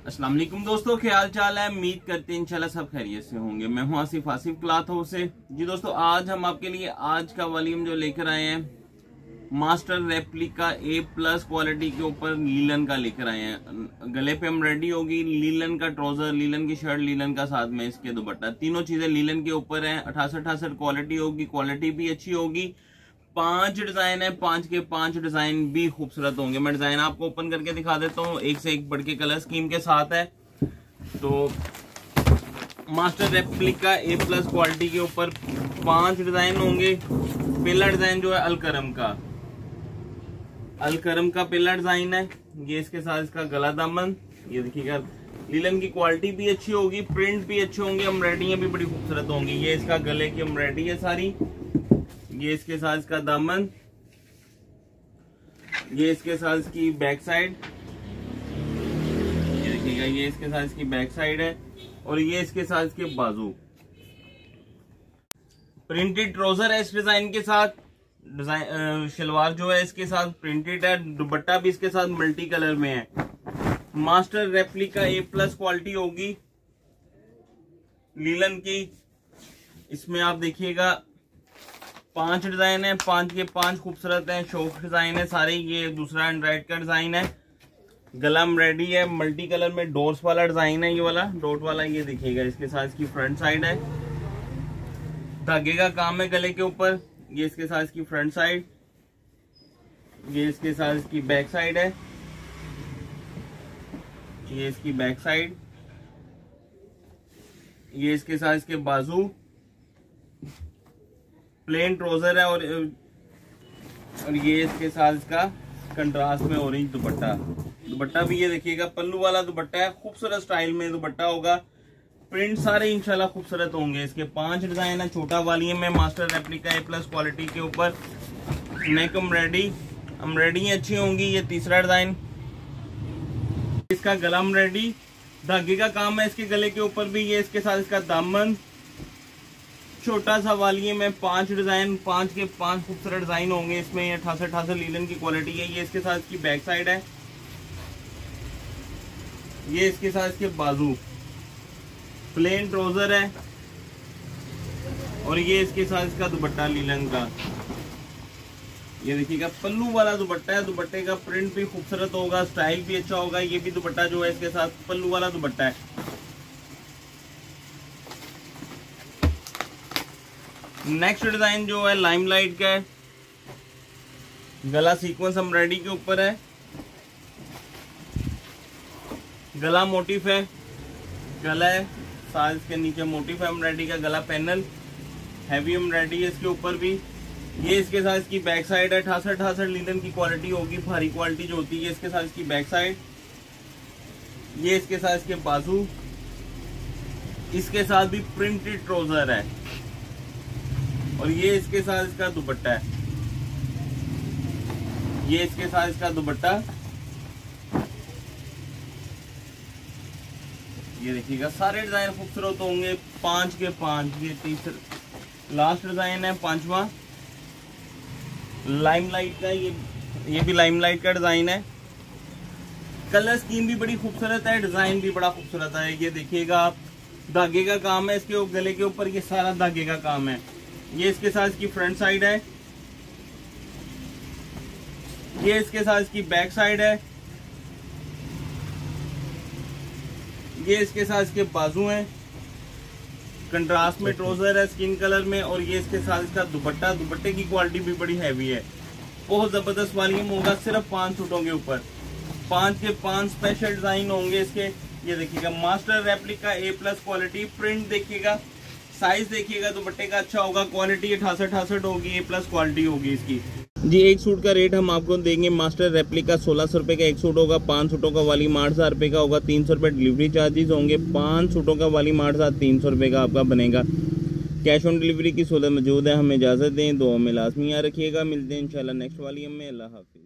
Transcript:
अस्सलाम वालेकुम दोस्तों, क्या हाल चाल है। उम्मीद करते हैं इंशाल्लाह सब खैरियत से होंगे। मैं हूं आसिफ क्लॉथ हाउस से। जी दोस्तों, आज हम आपके लिए आज का वॉल्यूम जो लेकर आए हैं मास्टर रेप्लिका A+ क्वालिटी के ऊपर लीलन का लेकर आए हैं। गले पे हम रेडी होगी, लीलन का ट्राउजर, लीलन की शर्ट, लीलन का साथ में इसके दुपट्टा, तीनों चीजें लीलन के ऊपर हैं। 68 क्वालिटी होगी, क्वालिटी भी अच्छी होगी। 5 डिजाइन है, 5 के 5 डिजाइन भी खूबसूरत होंगे। मैं डिजाइन आपको ओपन करके दिखा देता हूँ, एक से एक बढ़ के कलर स्कीम के साथ है। तो मास्टर रेप्लिका A+ क्वालिटी के ऊपर 5 डिजाइन होंगे। पहला डिजाइन जो है अलकरम का पहला डिजाइन है। ये इसके साथ इसका गला दामन, ये देखिएगा लीलन की क्वालिटी भी अच्छी होगी, प्रिंट भी अच्छे होंगे, एम्ब्रॉयडरियां भी बड़ी खूबसूरत होंगी। ये इसका गले की एम्ब्रॉयडरी है सारी। ये इसके साथ इसका दामन, ये इसके साथ इसकी बैक साइड, ये देखिएगा ये इसके साथ इसकी बैक साइड है। और ये इसके साथ इसके बाजू। प्रिंटेड ट्राउजर है इस डिजाइन के साथ। डिजाइन शलवार जो है इसके साथ प्रिंटेड है। दुपट्टा भी इसके साथ मल्टी कलर में है। मास्टर रेप्लिका A+ क्वालिटी होगी लीलन की। इसमें आप देखिएगा 5 डिजाइन है, 5 के 5 खूबसूरत हैं, शौक डिजाइन है सारे। ये दूसरा एंड्रॉइड का डिजाइन है। गला रेडी है, मल्टी कलर में डोर्स वाला डिजाइन है, ये वाला डॉट वाला। ये देखिएगा इसके साथ इसकी फ्रंट साइड है, धागे का काम है गले के ऊपर। ये इसके साथ इसकी फ्रंट साइड, ये इसके साथ इसकी बैक साइड है, ये इसकी बैक साइड, ये इसके साथ इसके बाजू। प्लेन ट्राउजर है और ये इसके साथ इसका कंट्रास्ट में ऑरेंज दुपट्टा भी ये देखिएगा पल्लू वाला दुपट्टा है। खूबसूरत स्टाइल में दुपट्टा होगा। प्रिंट सारे इंशाल्लाह खूबसूरत होंगे। इसके 5 डिजाइन है। छोटा वॉल्यूम में मास्टर रेप्लिका A+ क्वालिटी के ऊपर। नेक एम्ब्रॉयडरी अच्छी होंगी। ये तीसरा डिजाइन, इसका गला एम्ब्रॉयडरी, धागे का काम है इसके गले के ऊपर भी। ये इसके साथ इसका दामन, छोटा सा वॉल्यूम में 5 डिजाइन, 5 के 5 खूबसूरत डिजाइन होंगे इसमें। ये 68 लीलन की क्वालिटी है। ये इसके साथ इसकी बैक साइड है, ये इसके साथ इसके बाजू। प्लेन ट्राउजर है और ये इसके साथ इसका दुपट्टा लीलन का। ये देखिएगा पल्लू वाला दुपट्टा है। दुपट्टे का प्रिंट भी खूबसूरत होगा, स्टाइल भी अच्छा होगा। ये भी दुपट्टा जो है इसके साथ पल्लू वाला दुपट्टा है। नेक्स्ट डिजाइन जो है लाइमलाइट का है। गला सीक्वेंस एम्ब्रॉयडरी के ऊपर है, गला मोटिफ है, गला है साथ इसके नीचे मोटिफ है एम्ब्रॉयडरी का। गला पैनल हैवी एम्ब्रॉयडरी है इसके ऊपर भी। ये इसके साथ इसकी बैक साइड है। 68 लीलन की क्वालिटी होगी, भारी क्वालिटी जो होती है। इसके साथ इसकी बैक साइड, ये इसके साथ इसके बाजू। इसके साथ भी प्रिंटेड ट्राउजर है और ये इसके साथ इसका दुपट्टा है। ये इसके साथ इसका दुपट्टा, ये देखिएगा सारे डिजाइन खूबसूरत होंगे। 5 के 5। ये तीसरा लास्ट डिजाइन है, 5वां लाइमलाइट का। ये भी लाइमलाइट का डिजाइन है। कलर स्कीम भी बड़ी खूबसूरत है, डिजाइन भी बड़ा खूबसूरत है। ये देखिएगा आप, धागे का काम है इसके गले के ऊपर, ये सारा धागे का काम है। ये इसके साथ इसकी फ्रंट साइड है, ये इसके साथ इसकी बैक साइड है, ये इसके साथ इसके बाजू हैं। कंट्रास्ट में ट्राउजर है स्किन कलर में। और ये इसके साथ इसका दुपट्टा। दुपट्टे की क्वालिटी भी बड़ी हैवी है, बहुत जबरदस्त वॉल्यूम होगा सिर्फ 5 सूटों के ऊपर। 5 के 5 स्पेशल डिजाइन होंगे इसके। ये देखिएगा master replica A+ quality. Print देखिएगा, साइज देखिएगा, दुपट्टे का अच्छा होगा, क्वालिटी 68 होगी, A+ क्वालिटी होगी इसकी। जी एक सूट का रेट हम आपको देंगे मास्टर रेप्लिका 1600 रुपये का एक सूट होगा। 5 सूटों का वॉल्यूम 8000 रुपये का होगा। 300 रुपये डिलीवरी चार्जेस होंगे। 5 सूटों का वॉल्यूम 8000, 300 रुपये का आपका बनेगा। कैश ऑन डिलीवरी की सहूलत मौजूद है। हमें इजाज़त दें, दुआ में लाजमी याद रखिएगा। मिलते हैं इंशाल्लाह नेक्स्ट वॉल्यूम में। अल्लाह हाफिज़।